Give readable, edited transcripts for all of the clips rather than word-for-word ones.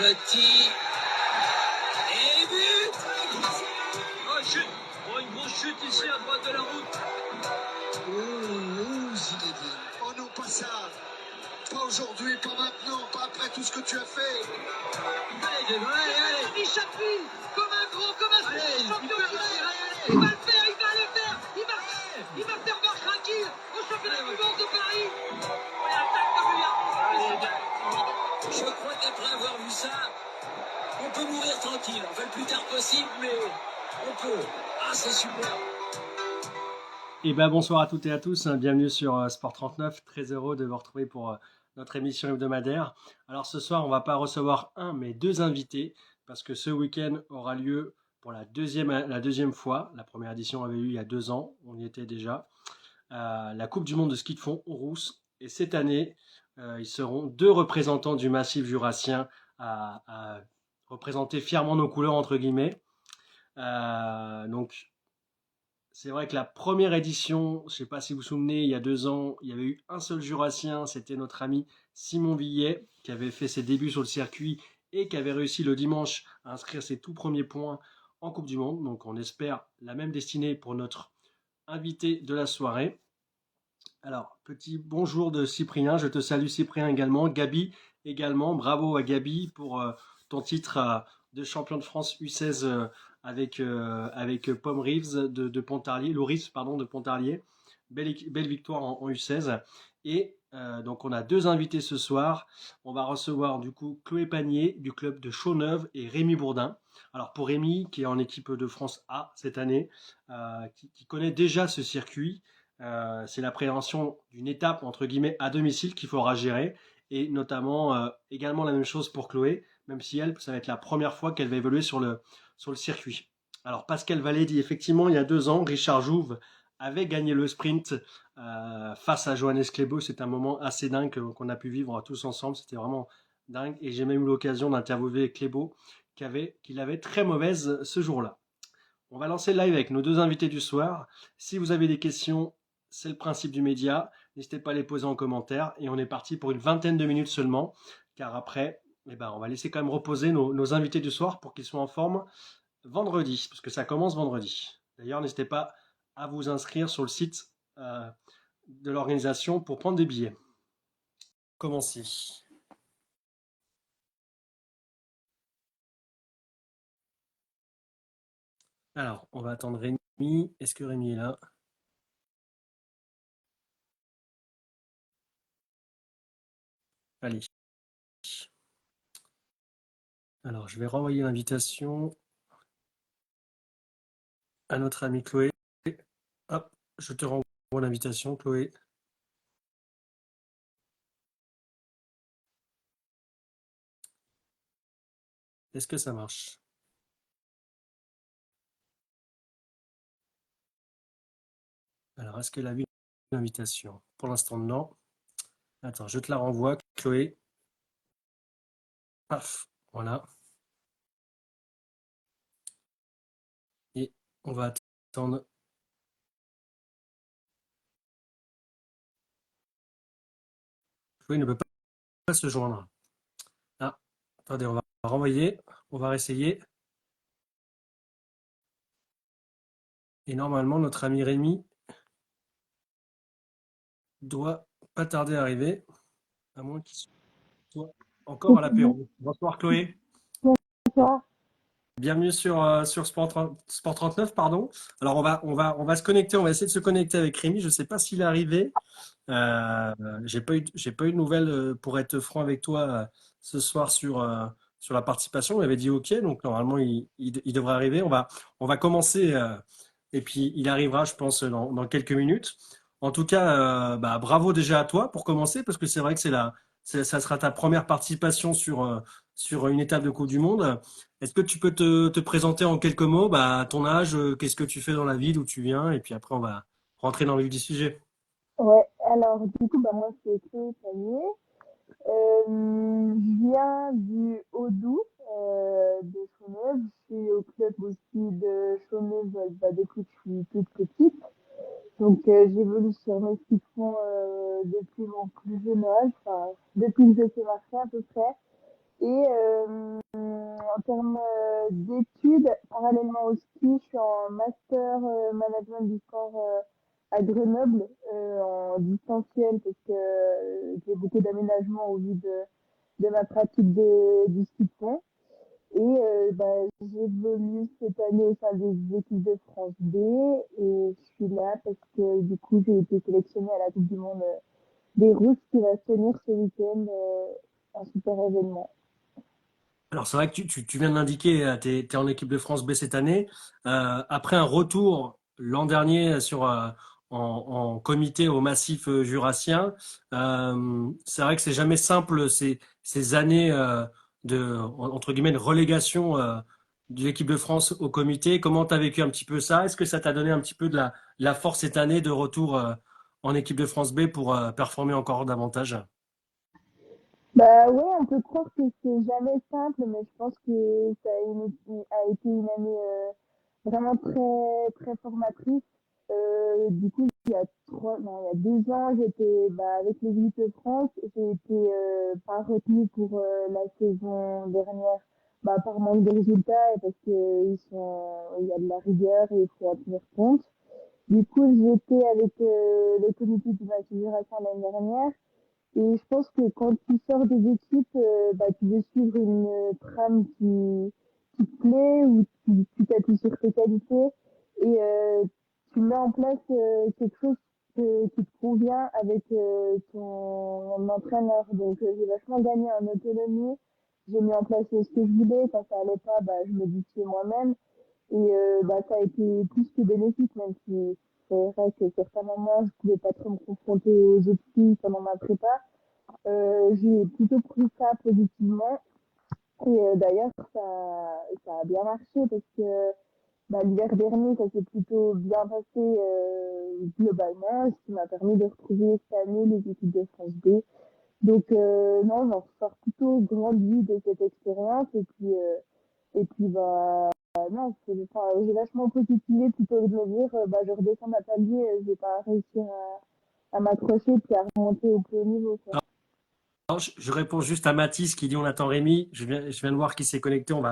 Petit. Et but. Oh, chute. Oh, une grosse chute ici à droite de la route. Oh, Zinedine. Oh non, pas ça. Pas aujourd'hui, pas maintenant, pas après tout ce que tu as fait. Allez, Diego, allez. Il s'appuie comme un gros, comme un Allez, champion il peut du réussir, monde. allez. Il va le faire, il va le faire. Il va faire marche tranquille au championnat du monde de Paris. Oh, il attaque comme lui. Allez, bien. Je crois qu'après avoir vu ça, on peut mourir tranquille. Enfin, le plus tard possible, mais on peut. Ah, c'est super. Et ben bonsoir à toutes et à tous, bienvenue sur Sport 39, très heureux de vous retrouver pour notre émission hebdomadaire. Alors ce soir on va pas recevoir un mais deux invités parce que ce week-end aura lieu pour la deuxième fois, la première édition avait eu il y a 2 ans, on y était déjà, la Coupe du Monde de ski de fond aux Rousses et cette année ils seront 2 représentants du massif jurassien à représenter fièrement nos couleurs entre guillemets. Donc c'est vrai que la première édition, je ne sais pas si vous vous souvenez, il y a 2 ans, il y avait eu un seul Jurassien, c'était notre ami Simon Villet, qui avait fait ses débuts sur le circuit et qui avait réussi le dimanche à inscrire ses tout premiers points en Coupe du Monde. Donc on espère la même destinée pour notre invité de la soirée. Alors, petit bonjour de Cyprien, je te salue Cyprien également, Gabi également, bravo à Gabi pour ton titre de champion de France U16 avec Pomme Reeves de Pontarlier, Loris pardon de Pontarlier, belle victoire en U16 et donc on a 2 invités ce soir, on va recevoir du coup Chloé Panier du club de Chaux-Neuve et Rémi Bourdin. Alors pour Rémi qui est en équipe de France A cette année, qui connaît déjà ce circuit, c'est l'appréhension d'une étape entre guillemets à domicile qu'il faudra gérer et notamment également la même chose pour Chloé, même si elle, ça va être la première fois qu'elle va évoluer sur le circuit. Alors Pascal Vallée dit effectivement il y a 2 ans, Richard Jouve avait gagné le sprint face à Johannes Klébo. C'est un moment assez dingue qu'on a pu vivre tous ensemble, c'était vraiment dingue et j'ai même eu l'occasion d'interviewer Klébo qu'il avait très mauvaise ce jour-là. On va lancer le live avec nos 2 invités du soir. Si vous avez des questions, c'est le principe du média. N'hésitez pas à les poser en commentaire. Et on est parti pour une vingtaine de minutes seulement. Car après, on va laisser quand même reposer nos invités du soir pour qu'ils soient en forme vendredi. Parce que ça commence vendredi. D'ailleurs, n'hésitez pas à vous inscrire sur le site de l'organisation pour prendre des billets. Commencez. Alors, on va attendre Rémi. Est-ce que Rémi est là ? Allez. Alors, je vais renvoyer l'invitation à notre amie Chloé. Hop, je te renvoie l'invitation, Chloé. Est-ce que ça marche? Alors, est-ce qu'elle a vu l'invitation? Pour l'instant, non. Attends, je te la renvoie, Chloé. Paf, voilà. Et on va attendre. Chloé ne peut pas se joindre. Ah, attendez, on va renvoyer. On va réessayer. Et normalement, notre ami Rémi doit pas tarder à arriver, à moins qu'il soit encore à l'apéro. Bonsoir Chloé. Bonsoir. Bienvenue sur Sport 39, pardon. Alors on va se connecter, on va essayer de se connecter avec Rémi. Je ne sais pas s'il est arrivé. J'ai pas eu de nouvelles pour être franc avec toi ce soir sur la participation. Il avait dit OK, donc normalement il devrait arriver. On va commencer et puis il arrivera, je pense, dans quelques minutes. En tout cas, bravo déjà à toi pour commencer parce que c'est vrai que ça sera ta première participation sur une étape de Coupe du Monde. Est-ce que tu peux te présenter en quelques mots, ton âge, qu'est-ce que tu fais dans la vie, d'où tu viens, et puis après on va rentrer dans le vif du sujet. Ouais, alors du coup, moi c'est Chloé Panier. Je viens du Haut-Doubs, de Chaux-Neuve. Je suis au club aussi de Chaux-Neuve depuis que je suis toute petite. Donc j'évolue sur mes skis de fond depuis mon plus jeune âge, enfin depuis que j'ai commencé à peu près. Et en termes d'études, parallèlement au ski, je suis en master management du sport à Grenoble en distanciel parce que j'ai beaucoup d'aménagements au vu de ma pratique du ski de fond. Et j'évolue cette année au sein des équipes de France B et je suis là parce que du coup j'ai été sélectionnée à la Coupe du Monde des Russes qui va se tenir ce week-end, un super événement. Alors c'est vrai que tu viens de l'indiquer, tu es en équipe de France B cette année. Après un retour l'an dernier en comité au massif jurassien, c'est vrai que c'est jamais simple ces années entre guillemets de relégation de l'équipe de France au comité. Comment tu as vécu un petit peu ça? Est-ce que ça t'a donné un petit peu de la force cette année de retour en équipe de France B pour performer encore davantage? Bah ouais, on peut croire que c'est jamais simple, mais je pense que a été une année vraiment très formatrice. Du coup, il y a 2 ans, j'étais avec les équipes de France. J'ai été pas retenue pour la saison dernière, par manque de résultats et parce que il y a de la rigueur et il faut en tenir compte. Du coup, j'étais avec le comité du match génération l'année dernière. Et je pense que quand tu sors des équipes, tu veux suivre une trame qui te plaît ou tu t'appuies sur tes qualités et tu mets en place quelque chose qui te convient avec ton entraîneur. Donc j'ai vachement gagné en autonomie. J'ai mis en place ce que je voulais. Quand ça allait pas, je me disais moi-même. Et ça a été plus que bénéfique, même si c'est vrai que certains moments, je pouvais pas trop me confronter aux autres filles pendant ma prépa. J'ai plutôt pris ça positivement. Et d'ailleurs, ça a bien marché parce que l'hiver dernier, ça s'est plutôt bien passé globalement, ce qui m'a permis de retrouver cette année les équipes de France B. Donc non, j'en ressors plutôt grandi de cette expérience et puis non, j'ai vachement positivé plutôt que de me dire je redescends ma palier, je vais pas réussir à m'accrocher puis à remonter au plus haut niveau, quoi. Alors, je réponds juste à Mathis qui dit on attend Rémi. Je viens de voir qu'il s'est connecté. On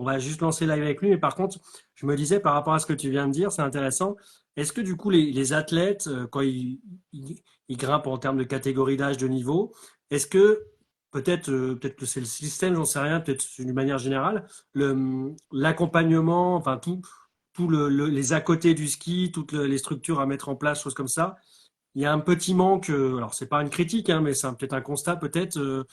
va juste lancer live avec lui. Mais par contre, je me disais par rapport à ce que tu viens de dire, c'est intéressant. Est-ce que du coup, les athlètes, quand ils grimpent en termes de catégorie d'âge, de niveau, est-ce que peut-être que c'est le système, j'en sais rien, peut-être d'une manière générale, l'accompagnement, enfin tout les à côté du ski, toutes les structures à mettre en place, choses comme ça, il y a un petit manque, alors c'est pas une critique, hein, mais c'est peut-être un constat peut-être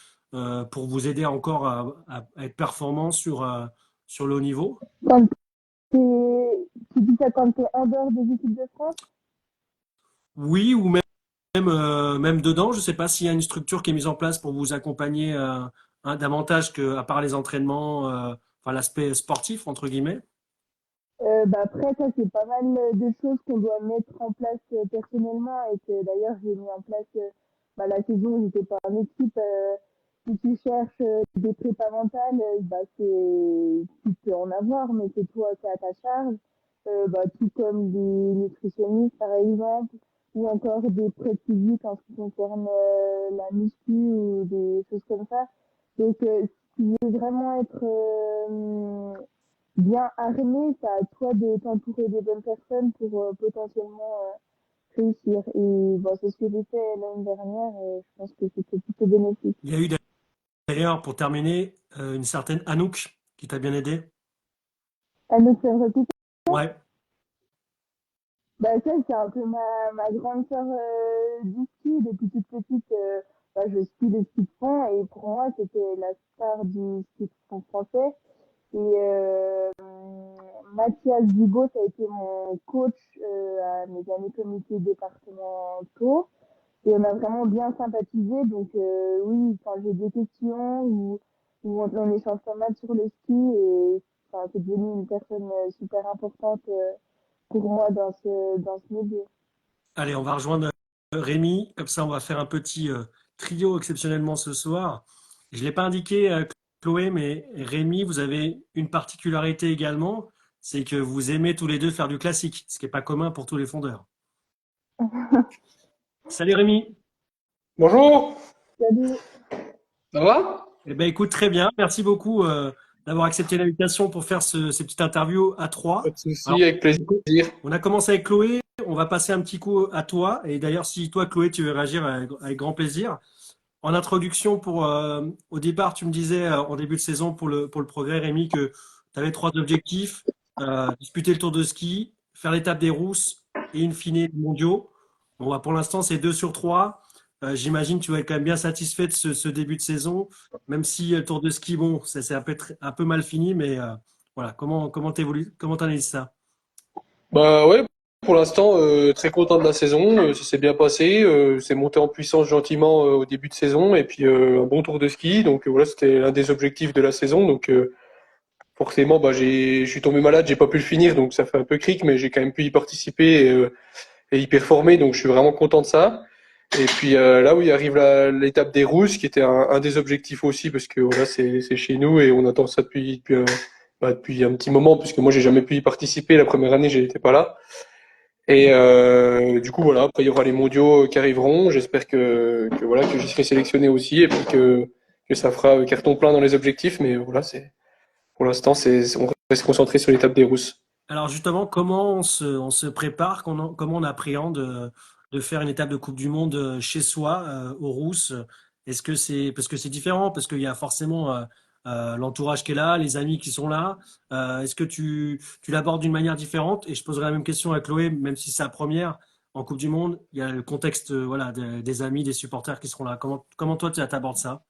pour vous aider encore à être performant sur le haut niveau. Quand tu dis ça quand tu es en dehors des équipes de France? Oui, ou même dedans, je ne sais pas s'il y a une structure qui est mise en place pour vous accompagner davantage que à part les entraînements, enfin l'aspect sportif entre guillemets. Après, ça, c'est pas mal de choses qu'on doit mettre en place personnellement et que d'ailleurs, j'ai mis en place la saison où j'étais pas en équipe. Si tu cherches des prépas mentales, tu peux en avoir, mais c'est toi qui as ta charge. Tout comme des nutritionnistes, par exemple, ou encore des prêts physiques en ce qui concerne la muscu ou des choses comme ça. Donc, si tu veux vraiment être bien armé, c'est à toi de t'entourer des bonnes personnes pour potentiellement réussir. Et c'est ce que j'ai fait l'année dernière et je pense que c'était plutôt bénéfique. Il y a eu d'ailleurs pour terminer une certaine Anouk qui t'a bien aidé. À nous faire répéter, Ouais. ça, c'est un peu ma grande sœur du ski. Depuis toute petite, je skie le ski de fond et pour moi, c'était la star du ski de fond français. Et Mathias Dubo, ça a été mon coach à mes années comité départementaux. Et on a vraiment bien sympathisé. Donc oui, quand j'ai des questions ou on échange pas mal sur le ski et c'est devenu une personne super importante pour moi dans ce milieu. Allez, on va rejoindre Rémi. Comme ça, on va faire un petit trio exceptionnellement ce soir. Je ne l'ai pas indiqué, Chloé, mais Rémi, vous avez une particularité également, c'est que vous aimez tous les deux faire du classique, ce qui n'est pas commun pour tous les fondeurs. Salut Rémi. Bonjour, Salut. ça va? Eh ben, écoute, très bien. Merci beaucoup d'avoir accepté l'invitation pour faire ces petites interviews à Pas trois. de Alors, souci, avec plaisir. on a commencé avec Chloé. On va passer un petit coup à toi. Et d'ailleurs, si toi, Chloé, tu veux réagir avec grand plaisir. En introduction, au départ, tu me disais en début de saison pour le progrès, Rémi, que tu avais trois objectifs, disputer le Tour de ski, faire l'étape des Rousses et in fine les mondiaux. Bon, bah, pour l'instant, c'est 2 sur 3. J'imagine que tu vas être quand même bien satisfait de ce début de saison, même si le Tour de ski, bon, c'est un peu mal fini, mais voilà, comment t'analyses ça? Bah ouais, pour l'instant, très content de la saison. Ça s'est bien passé. C'est monté en puissance gentiment au début de saison. Et puis un bon tour de ski. Donc voilà, c'était l'un des objectifs de la saison. Donc forcément, bah, je suis tombé malade, j'ai pas pu le finir. Donc ça fait un peu cric, mais j'ai quand même pu y participer et y performer. Donc je suis vraiment content de ça. Et puis là où il arrive l'étape des Rousses, qui était un des objectifs aussi, parce que voilà, c'est chez nous et on attend ça depuis un petit moment, puisque moi j'ai jamais pu y participer. La première année, j'étais pas là. Et du coup voilà, après il y aura les mondiaux qui arriveront. J'espère que voilà que j'y serai sélectionné aussi et puis que ça fera carton plein dans les objectifs. Mais voilà, c'est pour l'instant on reste concentré sur l'étape des Rousses. Alors justement, comment on se prépare, comment on appréhende de faire une étape de Coupe du Monde chez soi, aux Rousses? Est-ce que c'est parce que c'est différent, parce qu'il y a forcément l'entourage qui est là, les amis qui sont là. Est-ce que tu l'abordes d'une manière différente? Et je poserai la même question à Chloé, même si c'est la première en Coupe du Monde, il y a le contexte voilà des amis, des supporters qui seront là. Comment toi tu abordes ça?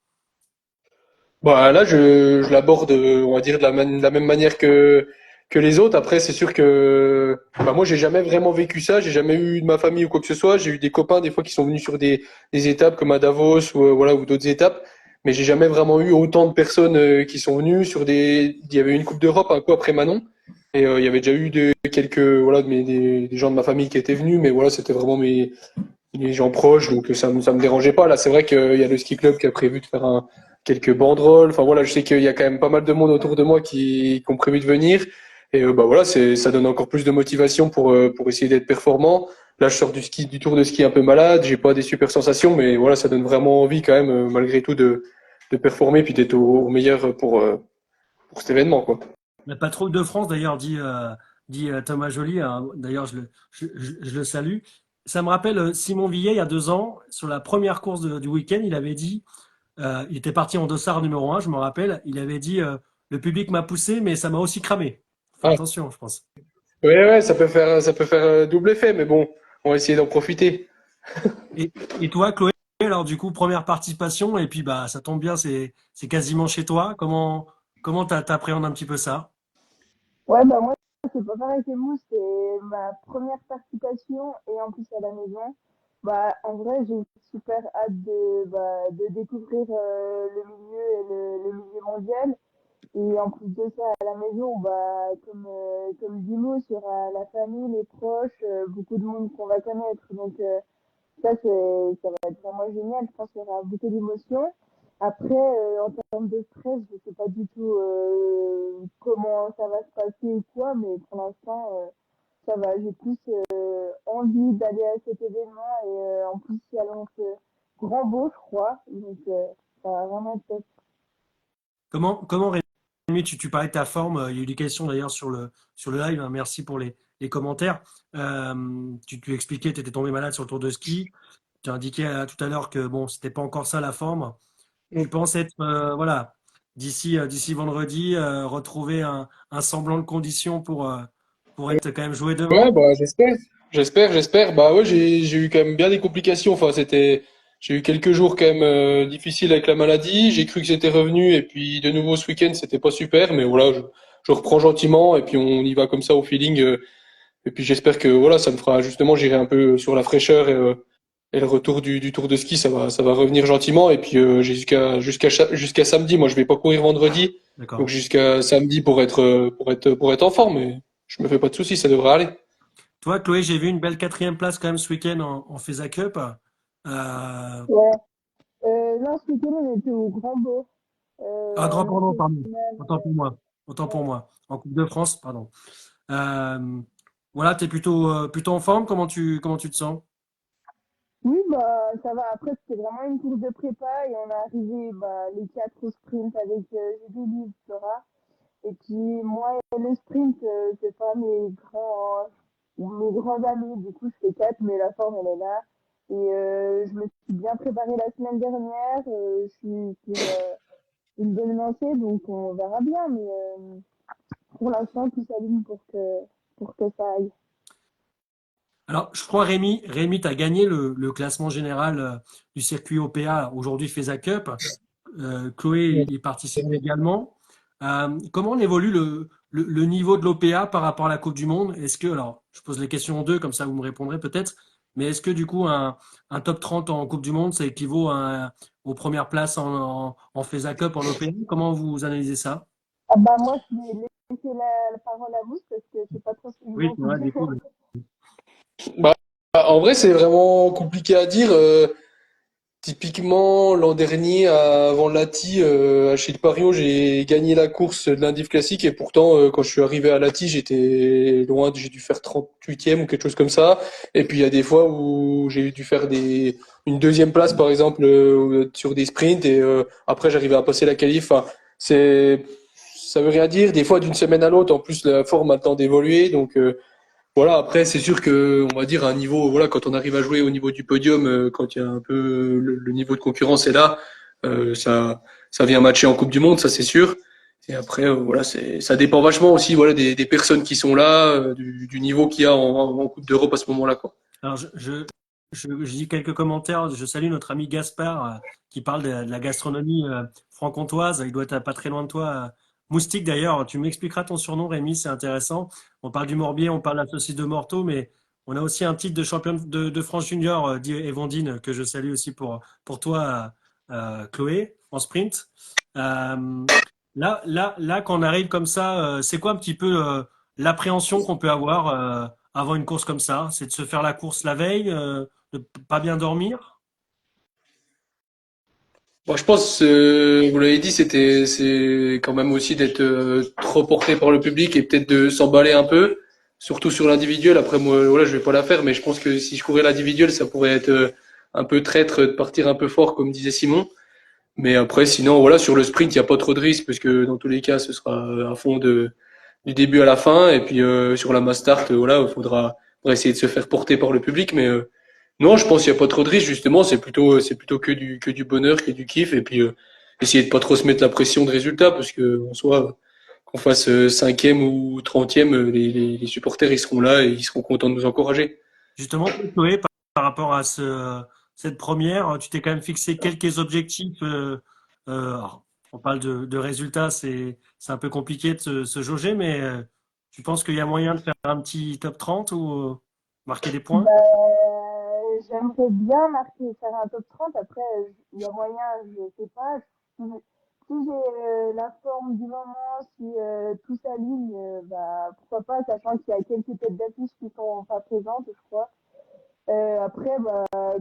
Bah là, je l'aborde, on va dire, de la même manière que les autres. Après, c'est sûr que bah, moi, j'ai jamais vraiment vécu ça. J'ai jamais eu de ma famille ou quoi que ce soit. J'ai eu des copains des fois qui sont venus sur des étapes comme à Davos ou voilà ou d'autres étapes. Mais j'ai jamais vraiment eu autant de personnes qui sont venues sur des. Il y avait une Coupe d'Europe un coup après Manon. Et il y avait déjà eu quelques voilà des gens de ma famille qui étaient venus. Mais voilà, c'était vraiment les gens proches, donc ça me dérangeait pas. Là, c'est vrai qu'il y a le ski club qui a prévu de faire quelques banderoles. Enfin voilà, je sais qu'il y a quand même pas mal de monde autour de moi qui ont prévu de venir. Et bah voilà, ça donne encore plus de motivation pour essayer d'être performant. Là, je sors du tour de ski un peu malade, j'ai pas des super sensations, mais voilà, ça donne vraiment envie quand même, malgré tout, de performer puis d'être au meilleur pour cet événement, quoi. La patrouille de France, d'ailleurs, dit Thomas Joly, hein, d'ailleurs, je le salue. Ça me rappelle Simon Villet, il y a 2 ans, sur la première course du week-end, il avait dit, il était parti en dossard numéro 1, je me rappelle, il avait dit, le public m'a poussé, mais ça m'a aussi cramé. Faut Ah, attention, je pense. ouais, ça peut faire double effet, mais bon, on va essayer d'en profiter. Et toi, Chloé, alors du coup, première participation, et puis bah ça tombe bien, c'est quasiment chez toi. Comment t'appréhendes un petit peu ça? Ouais, bah moi, c'est pas pareil que vous, c'est ma première participation et en plus à la maison. Bah, en vrai, j'ai super hâte de découvrir le milieu et le milieu mondial. Et en plus de ça, à la maison, bah, comme dit Mousse, il y aura la famille, les proches, beaucoup de monde qu'on va connaître. Donc, ça va être vraiment génial. Je pense qu'il y aura beaucoup d'émotions. Après, en termes de stress, je sais pas du tout comment ça va se passer ou quoi, mais pour l'instant, ça va. J'ai plus envie d'aller à cet événement et en plus, il annonce grand beau, je crois. Donc, ça va vraiment être top. Comment Rémi, tu parlais de ta forme, il y a eu des questions d'ailleurs sur le live, hein, merci pour les commentaires. Tu expliquais, tu étais tombé malade sur le tour de ski. Tu as indiqué tout à l'heure que bon, c'était pas encore ça la forme. Tu penses être, voilà, d'ici vendredi, retrouver un semblant de condition pour être quand même joué Ouais, devant? bah, j'espère. Bah ouais, j'ai eu quand même bien des complications. Enfin, j'ai eu quelques jours quand même difficiles avec la maladie. J'ai cru que c'était revenu et puis de nouveau ce week-end, c'était pas super. Mais voilà, je reprends gentiment et puis on y va comme ça au feeling. Et puis j'espère que voilà, ça me fera justement, j'irai un peu sur la fraîcheur et le retour du tour de ski, ça va revenir gentiment. Et puis j'ai jusqu'à samedi. Moi, je vais pas courir vendredi, donc D'accord. jusqu'à samedi pour être en forme. Mais je me fais pas de soucis, ça devrait aller. Toi, Chloé, j'ai vu une belle quatrième place quand même ce week-end en FESA Cup. Euh, Ouais. Non, ce week-end, on était au Grand Beau. Grand On a pardon, fait pardon. une finale. Autant pour moi. Autant pour Ouais. moi. En Coupe de France, pardon. Euh, voilà, tu es plutôt en forme. Comment tu te sens? Oui, bah, ça va. Après, c'était vraiment une course de prépa et on est arrivé les quatre au sprint avec Julie et Flora. Et puis, moi, le sprint, c'est pas mes grands amis. Du coup, je fais quatre, mais la forme, elle est là. Et je me suis bien préparée la semaine dernière. Je suis sur une bonne lancée, donc on verra bien. Mais pour l'instant, tout s'aligne pour que ça aille. Alors, je crois, Rémi, tu as gagné le classement général du circuit OPA, aujourd'hui FESA Cup. Chloé y participe également. Comment on évolue le niveau de l'OPA par rapport à la Coupe du Monde? Est-ce que, alors, je pose les questions en deux, comme ça vous me répondrez peut-être, mais est-ce que du coup, un top 30 en Coupe du Monde, ça équivaut aux premières places en FESA Cup, en OPA? Comment vous analysez ça? Ah bah, moi, je vais laisser la parole à vous parce que je sais pas trop ce qu'ils Oui, vont c'est vrai, dire. du coup. Bah, en vrai, c'est vraiment compliqué à dire. Typiquement, l'an dernier, avant Lati, à chez le Pario, j'ai gagné la course de l'Indiv Classique et pourtant, quand je suis arrivé à Lati, j'étais loin, j'ai dû faire 38e ou quelque chose comme ça. Et puis, il y a des fois où j'ai dû faire une deuxième place, par exemple, sur des sprints et après, j'arrivais à passer la qualif. Enfin, ça veut rien dire. Des fois, d'une semaine à l'autre, en plus, la forme a le temps d'évoluer. Donc, voilà, après, c'est sûr que, on va dire, à un niveau, voilà, quand on arrive à jouer au niveau du podium, quand il y a un peu le niveau de concurrence est là, ça vient matcher en Coupe du Monde, ça c'est sûr. Et après, voilà, ça dépend vachement aussi, voilà, des personnes qui sont là, du niveau qu'il y a en Coupe d'Europe à ce moment-là, quoi. Alors, je dis quelques commentaires. Je salue notre ami Gaspard qui parle de la gastronomie franc-comtoise. Il doit être pas très loin de toi. Moustique d'ailleurs, tu m'expliqueras ton surnom, Rémi, c'est intéressant. On parle du Morbier, on parle de la saucisse de Morteau, mais on a aussi un titre de champion de France junior, dit Evandine, que je salue aussi pour toi, Chloé, en sprint. Euh, quand on arrive comme ça, c'est quoi un petit peu l'appréhension qu'on peut avoir avant une course comme ça? C'est de se faire la course la veille, de pas bien dormir? Bon, je pense, vous l'avez dit, c'est quand même aussi d'être trop porté par le public et peut-être de s'emballer un peu, surtout sur l'individuel. Après, moi, voilà, je vais pas la faire, mais je pense que si je courais l'individuel, ça pourrait être un peu traître de partir un peu fort, comme disait Simon. Mais après, sinon, voilà, sur le sprint, il n'y a pas trop de risques parce que dans tous les cas, ce sera à fond du début à la fin. Et puis sur la mass start, voilà, faudra essayer de se faire porter par le public. Mais non, je pense qu'il n'y a pas trop de risques. Justement, c'est plutôt que du bonheur, que du kiff. Et puis essayer de pas trop se mettre la pression de résultat parce que en soi, qu'on fasse cinquième ou trentième, les supporters ils seront là et ils seront contents de nous encourager. Justement, toi, Chloé, par rapport à cette première, tu t'es quand même fixé quelques objectifs. Alors, on parle de résultats, c'est un peu compliqué de se jauger, mais tu penses qu'il y a moyen de faire un petit top 30 ou marquer des points? J'aimerais bien faire un top 30. Après, il y a moyen, je sais pas. Si, si j'ai la forme du moment, si tout s'aligne, pourquoi pas, sachant qu'il y a quelques têtes d'affiche qui sont pas présentes, je crois. Après,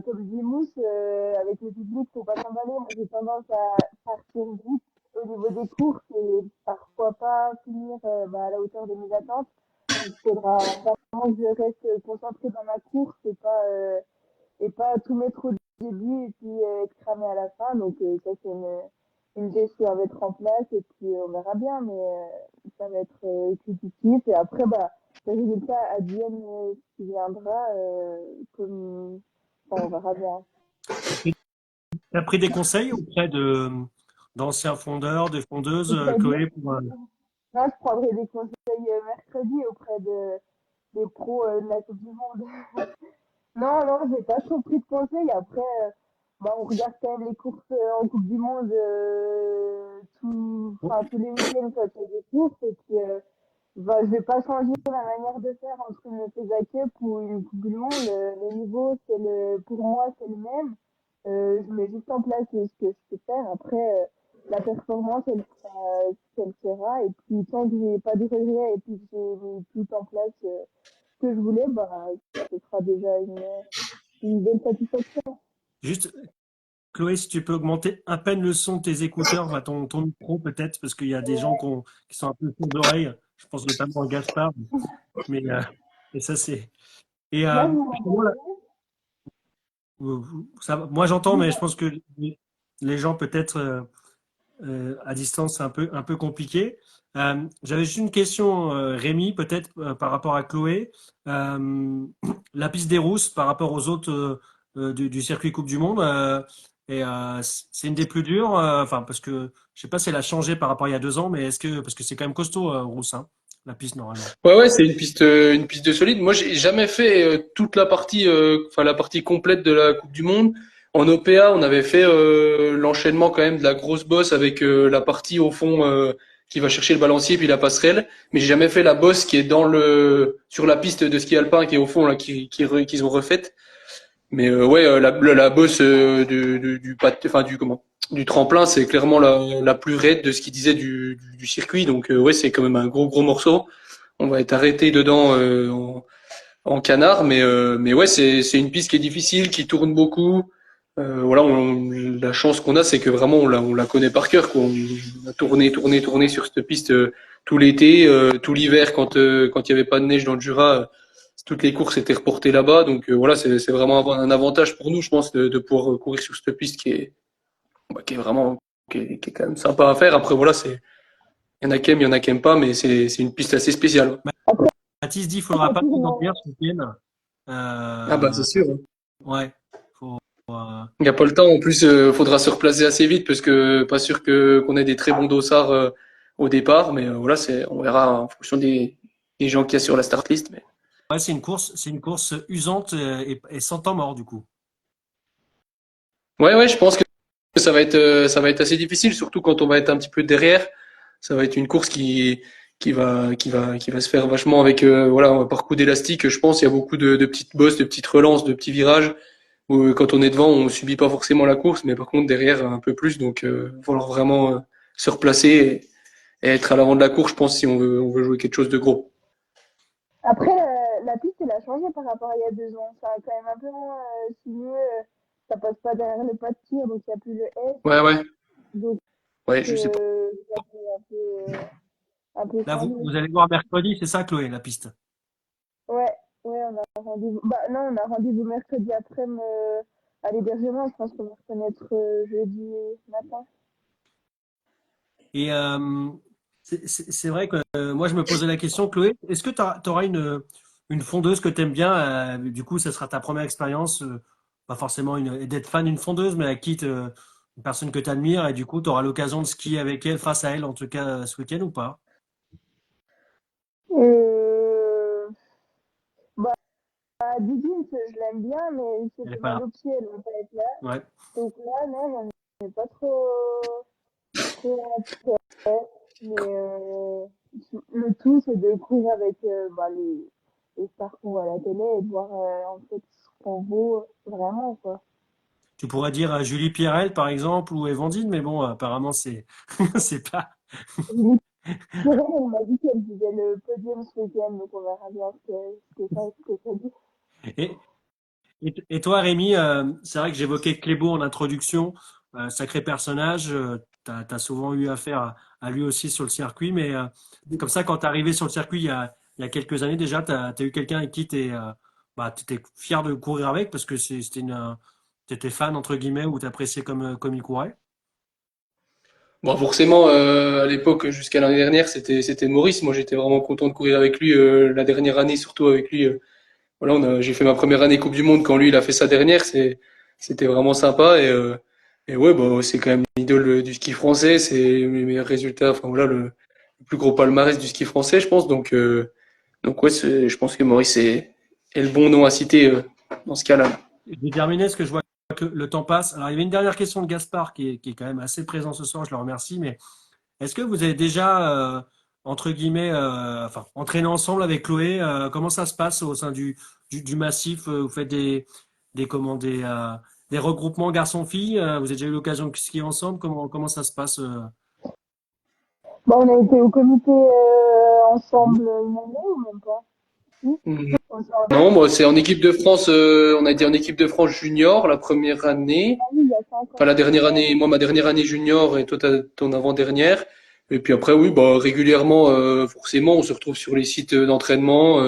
comme dit Mousse, avec le public, faut pas s'emballer. Moi, j'ai tendance à partir vite au niveau des courses et parfois pas finir à la hauteur de mes attentes. Il faudra vraiment que je reste concentrée dans ma course et pas tout mettre au début et puis être cramé à la fin. Donc ça, c'est une gestion à mettre en place et puis on verra bien, mais ça va être critique. Et après, le résultat advienne ce qui viendra, on verra bien. Tu as pris des conseils auprès d'anciens fondeurs, des fondeuses, C'est-à-dire, Chloé, là, je prendrai des conseils mercredi auprès des pros de la Coupe du Monde. Non, non, j'ai pas trop pris de conseils. Après, on regarde quand même les courses en Coupe du Monde tous les week-ends quand il y a des courses. Et puis, je vais pas changer ma manière de faire entre une FESA Cup ou une Coupe du Monde. Le niveau, pour moi, c'est le même. Je mets juste en place ce que je peux faire. Après, la performance, elle sera ce qu'elle sera. Et puis, tant que j'ai pas de regrets et puis que j'ai mis tout en place que je voulais, ce sera déjà une belle satisfaction. juste, Chloé, si tu peux augmenter à peine le son de tes écouteurs, ton micro peut-être, parce qu'il y a des gens qui sont un peu sourds d'oreille. Je pense notamment à Gaspard, mais et ça c'est. Et Là, vous justement, m'entendez? Moi j'entends, mais je pense que les gens peut-être à distance c'est un peu compliqué. J'avais juste une question, Rémi, peut-être par rapport à Chloé. La piste des Rousses par rapport aux autres du circuit Coupe du Monde, c'est une des plus dures, enfin parce que je sais pas si elle a changé par rapport à il y a 2 ans, mais est-ce que parce que c'est quand même costaud Rousse, hein, la piste normalement. Ouais, ouais, c'est une piste de solide. Moi, j'ai jamais fait toute la partie, enfin la partie complète de la Coupe du Monde. En OPA, on avait fait l'enchaînement quand même de la grosse bosse avec la partie au fond qui va chercher le balancier puis la passerelle. Mais j'ai jamais fait la bosse qui est sur la piste de ski alpin qui est au fond là, qu'ils ont refaite. Mais ouais, la bosse enfin du tremplin, c'est clairement la plus raide de ce qu'il disait du circuit. Donc ouais, c'est quand même un gros morceau. On va être arrêté dedans en canard, mais ouais, c'est une piste qui est difficile, qui tourne beaucoup. Voilà, la chance qu'on a, c'est que vraiment on la connaît par cœur, quoi. On a tourné sur cette piste tout l'été, tout l'hiver quand il y avait pas de neige dans le Jura. Toutes les courses étaient reportées là-bas, donc voilà, c'est vraiment un avantage pour nous, je pense, de pouvoir courir sur cette piste qui est vraiment qui est quand même sympa à faire. Après voilà, il y en a qui aiment, il y en a qui aiment pas, mais c'est une piste assez spéciale. Mathis dit, il faudra pas trop dormir ce week-end. Ah bah c'est sûr. Ouais, faut, Il n'y a pas le temps. En plus, faudra se replacer assez vite parce que pas sûr qu'on ait des très bons dossards au départ. Mais voilà, on verra en fonction des gens qu'il y a sur la start list. Mais ouais, c'est une course usante et sans temps mort du coup. ouais, je pense que ça va être assez difficile, surtout quand on va être un petit peu derrière. Ça va être une course qui va se faire vachement avec voilà par coup d'élastique. Je pense il y a beaucoup de petites bosses, de petites relances, de petits virages. Où, quand on est devant, on subit pas forcément la course, mais par contre derrière un peu plus. Donc, il va falloir vraiment se replacer et être à l'avant de la course, je pense, si on veut jouer quelque chose de gros. Après, la piste, elle a changé par rapport à il y a 2 ans. Ça a quand même un peu moins sinueux. Ça passe pas derrière le pas de tir, donc il n'y a plus le S. Ouais, Donc, je sais pas. ça fait un peu Là, changé. vous allez voir mercredi, c'est ça, Chloé, la piste. Ouais, on a rendez-vous. Bah non, on a rendez-vous mercredi après-midi à l'hébergement. Je pense qu'on va se connaître jeudi matin. Et c'est vrai que moi, je me posais la question, Chloé, est-ce que tu auras une fondeuse que tu aimes bien du coup, ça sera ta première expérience, pas forcément d'être fan d'une fondeuse, mais une personne que tu admires, et du coup, tu auras l'occasion de skier avec elle, face à elle, en tout cas, ce week-end ou pas? Euh, bah, Diggins, je l'aime bien, mais il s'est Elle est fait pas mal là. au pied, elle va pas être là. Ouais. Donc là, non, j'en ai pas trop intérêt. Mais le tout, c'est de courir avec les stars qu'on voit à la télé et de voir en fait ce qu'on vaut vraiment, quoi. Tu pourrais dire Julie Pierrel, par exemple, ou Evandine, mais bon, apparemment, c'est pas. Julie Perret, elle m'a dit qu'elle disait le podium ce week-end, donc on verra bien ce que ça dit. Et, et toi, Rémi, c'est vrai que j'évoquais Klébo en introduction, sacré personnage. Tu as souvent eu affaire à lui aussi sur le circuit, mais comme ça, quand tu es arrivé sur le circuit il y a quelques années déjà, tu as eu quelqu'un avec qui tu bah, étais fier de courir avec parce que tu étais fan, entre guillemets, ou tu appréciais comme il courait. Bon, forcément, à l'époque, jusqu'à l'année dernière, c'était Maurice. Moi, j'étais vraiment content de courir avec lui la dernière année, surtout avec lui. Voilà, j'ai fait ma première année Coupe du Monde quand lui, il a fait sa dernière. C'était vraiment sympa et ouais, bah, c'est quand même l'idole du ski français. C'est les meilleurs résultats. Enfin voilà, le plus gros palmarès du ski français, je pense. Donc ouais, je pense que Maurice est le bon nom à citer dans ce cas-là. Je vais terminer parce que je vois que le temps passe. Alors, il y avait une dernière question de Gaspard qui est quand même assez présent ce soir, je le remercie, mais est-ce que vous avez déjà, entre guillemets, enfin, entraîné ensemble avec Chloé? Comment ça se passe au sein du massif? Vous faites des regroupements garçons-filles? Vous avez déjà eu l'occasion de skier ensemble? Comment ça se passe? Bah, on a été au comité ensemble une année ou même pas? Si, Mhm. on s'est rencontrés, Non, moi c'est en équipe de France. On a été en équipe de France junior la première année. il y a 5 Enfin ans. la dernière année, moi ma dernière année junior et toi ton avant-dernière. Et puis après oui, bah régulièrement forcément on se retrouve sur les sites d'entraînement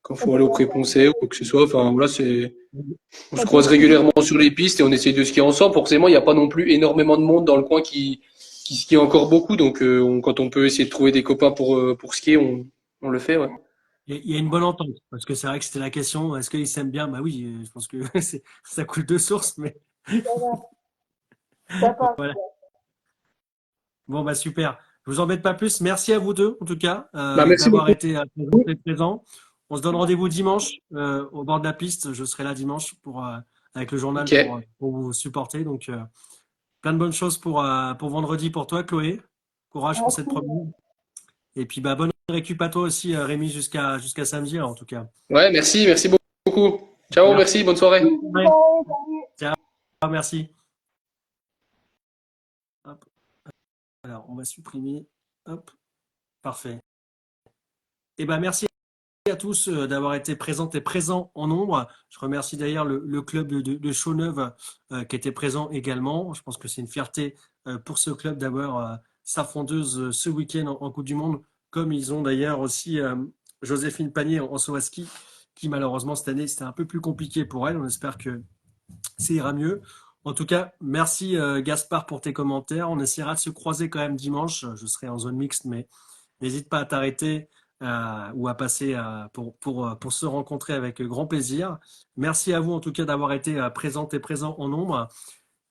quand faut aller au Pré-Poncet ou quoi que ce soit. Enfin, voilà, on se croise régulièrement sur les pistes et on essaye de skier ensemble. Forcément, il n'y a pas non plus énormément de monde dans le coin qui skie encore beaucoup. Donc, quand on peut essayer de trouver des copains pour skier, on le fait, ouais. Il y a une bonne entente, parce que c'est vrai que c'était la question, est-ce qu'ils s'aiment bien? Bah oui, je pense que ça coule de source, mais Ça passe. voilà. Bon, bah super. Je vous embête pas plus. Merci à vous deux, en tout cas, Bah, merci d'avoir beaucoup. été présents et présents. On se donne rendez-vous dimanche au bord de la piste. Je serai là dimanche avec le journal Ok. pour vous supporter. Donc, plein de bonnes choses pour vendredi pour toi, Chloé. Courage pour cette Merci. première. Et puis, bah, bonne récup à toi aussi, Rémi, jusqu'à samedi, en tout cas. Ouais, merci beaucoup. Ciao, Merci. merci, bonne soirée. Ouais. Salut. Ciao, merci. Hop. Alors, on va supprimer. Hop. Parfait. Et ben, merci à tous d'avoir été présents et présents en nombre. Je remercie d'ailleurs le club de Chaux-Neuve qui était présent également. Je pense que c'est une fierté pour ce club d'avoir sa fondeuse ce week-end en Coupe du Monde, comme ils ont d'ailleurs aussi Joséphine Panier en saut à ski, qui malheureusement cette année c'était un peu plus compliqué pour elle. On espère que ça ira mieux. En tout cas, merci Gaspard pour tes commentaires. On essaiera de se croiser quand même dimanche. Je serai en zone mixte, mais n'hésite pas à t'arrêter ou à passer pour se rencontrer avec grand plaisir. Merci à vous en tout cas d'avoir été présentes et présents en nombre.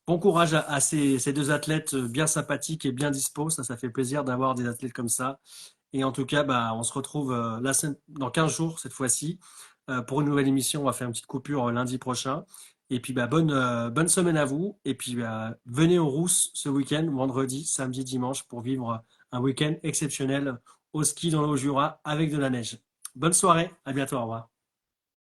Bon courage à ces deux athlètes bien sympathiques et bien dispos. Ça fait plaisir d'avoir des athlètes comme ça. Et en tout cas, bah, on se retrouve dans 15 jours cette fois-ci pour une nouvelle émission. On va faire une petite coupure lundi prochain. Et puis, bah, bonne semaine à vous. Et puis, bah, venez aux Rousses ce week-end, vendredi, samedi, dimanche, pour vivre un week-end exceptionnel au ski dans le Haut-Jura avec de la neige. Bonne soirée, à bientôt, au revoir.